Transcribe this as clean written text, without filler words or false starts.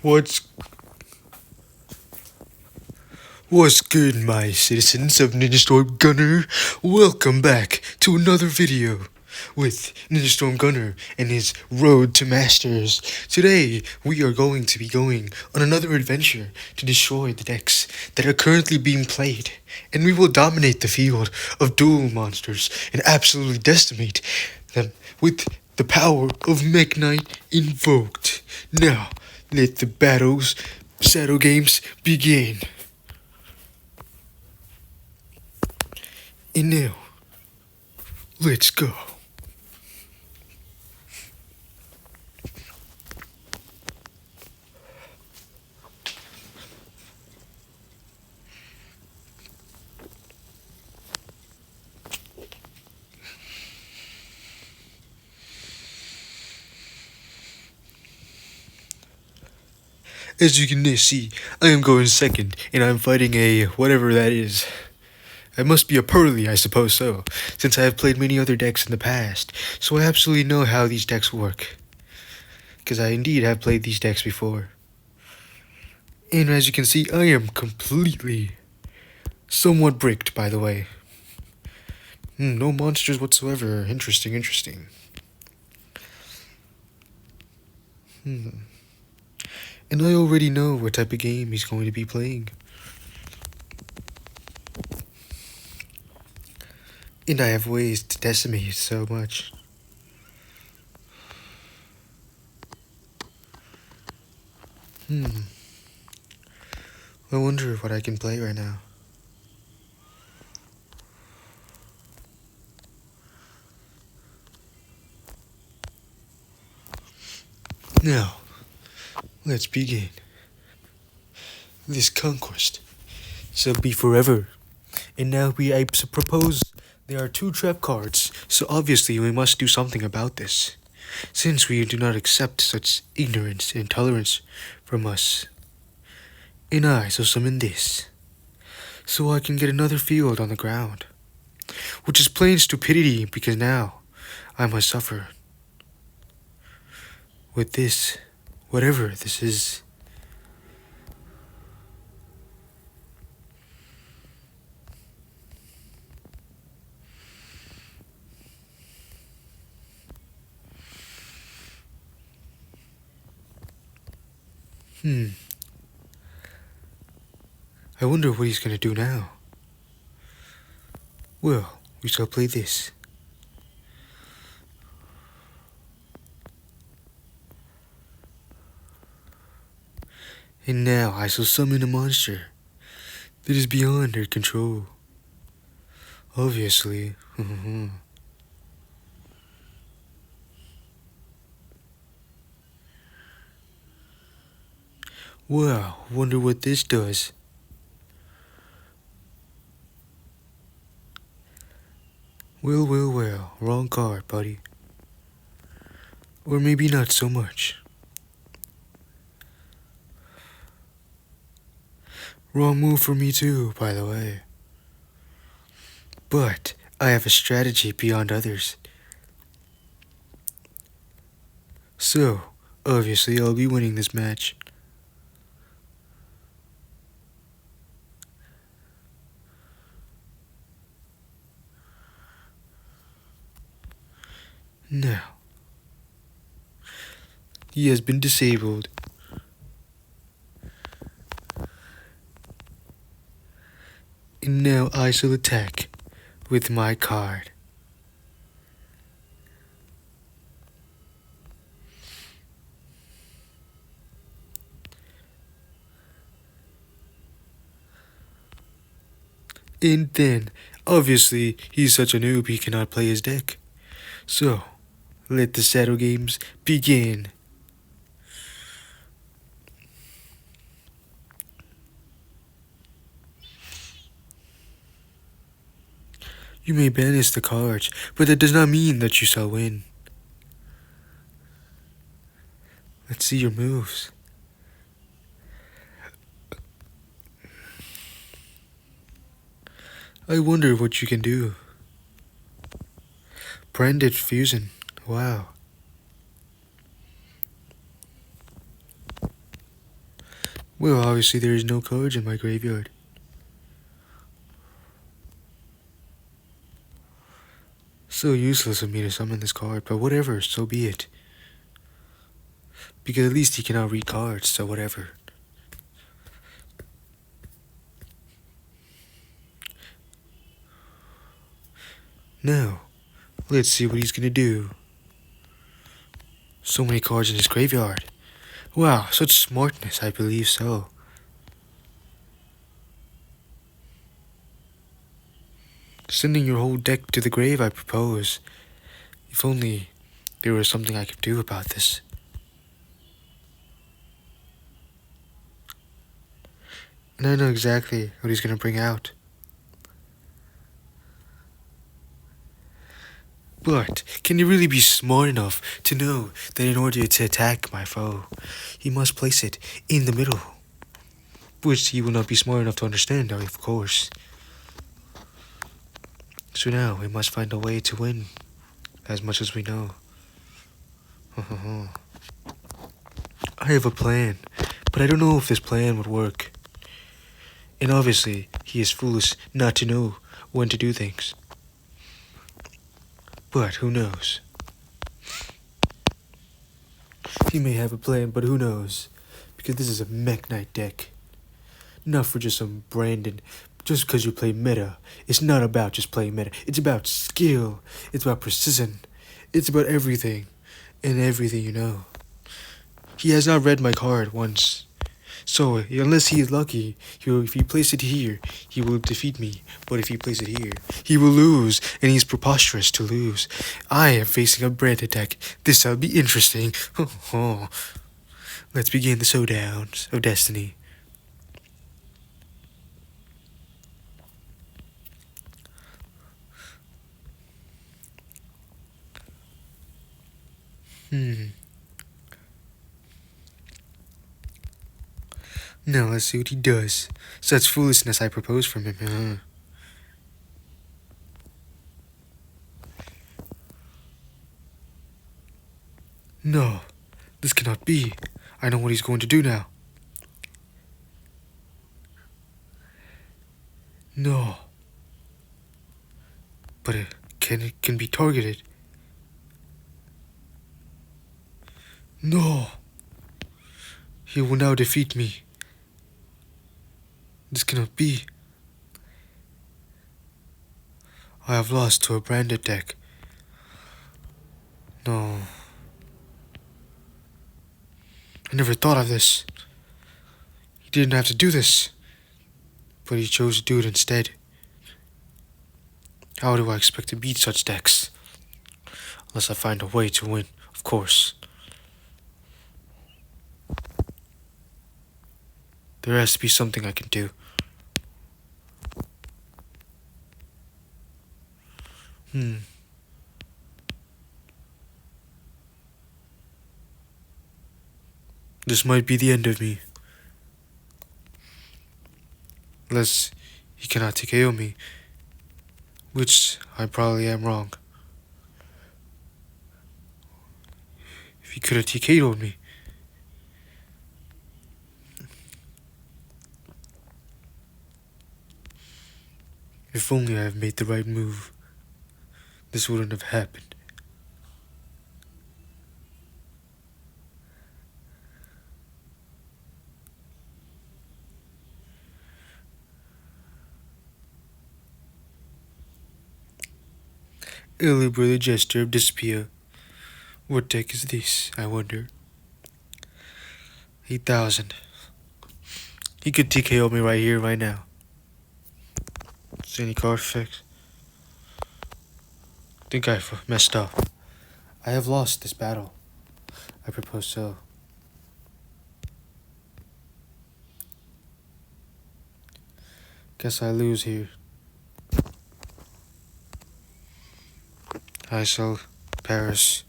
What's What's good, my citizens of Ninja Storm Gunner? Welcome back to another video with Ninja Storm Gunner and his Road to Masters. Today, we are going to be going on another adventure to destroy the decks that are currently being played, and we will dominate the field of duel monsters and absolutely decimate them with the power of Mekk invoked. Now, let the battle games begin. And now, let's go. As you can see, I am going second, and I'm fighting a whatever that is. It must be a Pearly, I suppose so, since I have played many other decks in the past, so I absolutely know how these decks work. Because I indeed have played these decks before. And as you can see, I am completely, somewhat bricked, by the way. No monsters whatsoever. Interesting. And I already know what type of game he's going to be playing. And I have ways to decimate it so much. I wonder what I can play right now. Now, let's begin. This conquest shall be forever. And now I propose there are 2 trap cards, so obviously we must do something about this, since we do not accept such ignorance and intolerance from us. And I shall summon this, so I can get another field on the ground, which is plain stupidity because now I must suffer with this, whatever this is. I wonder what he's gonna do now. Well, we shall play this. And now I shall summon a monster that is beyond our control. Obviously. Wow, wonder what this does. Well, wrong card, buddy. Or maybe not so much. Wrong move for me too, by the way. But I have a strategy beyond others. So, obviously I'll be winning this match. Now, he has been disabled. And now I shall attack with my card. And then, obviously, he's such a noob he cannot play his deck. So, let the shadow games begin. You may banish the cards, but that does not mean that you shall win. Let's see your moves. I wonder what you can do. Branded fusion. Wow. Well, obviously there is no cards in my graveyard. So useless of me to summon this card, but whatever, so be it. Because at least he cannot read cards, so whatever. Now, let's see what he's gonna do. So many cards in his graveyard. Wow, such smartness, I believe so. Sending your whole deck to the grave, I propose. If only there was something I could do about this. And I know exactly what he's gonna bring out. But can he really be smart enough to know that in order to attack my foe, he must place it in the middle? Which he will not be smart enough to understand, of course. So now we must find a way to win, as much as we know. I have a plan, but I don't know if this plan would work. And obviously, he is foolish not to know when to do things. But who knows? He may have a plan, but who knows? Because this is a Mekk Knight deck. Not for just some Brandon. Just because you play meta. It's not about just playing meta. It's about skill. It's about precision. It's about everything. And everything you know. He has not read my card once. So, unless he is lucky, if he places it here, he will defeat me. But if he places it here, he will lose, and he's preposterous to lose. I am facing a Branded deck. This will be interesting. Let's begin the showdowns of destiny. Now let's see what he does. Such foolishness I propose from him. No, this cannot be. I know what he's going to do now. No. But it can be targeted. No. He will now defeat me. This cannot be. I have lost to a Branded deck. No. I never thought of this. He didn't have to do this. But he chose to do it instead. How do I expect to beat such decks? Unless I find a way to win, of course. There has to be something I can do. This might be the end of me. Unless he cannot TKO me. Which I probably am wrong. If he could have TKO'd me. If only I had made the right move, this wouldn't have happened. Illiberal gesture of despair. What deck is this, I wonder? 8,000. He could TKO me right here, right now. Is any card effects? I think I've messed up. I have lost this battle. I propose so. Guess I lose here. I shall perish.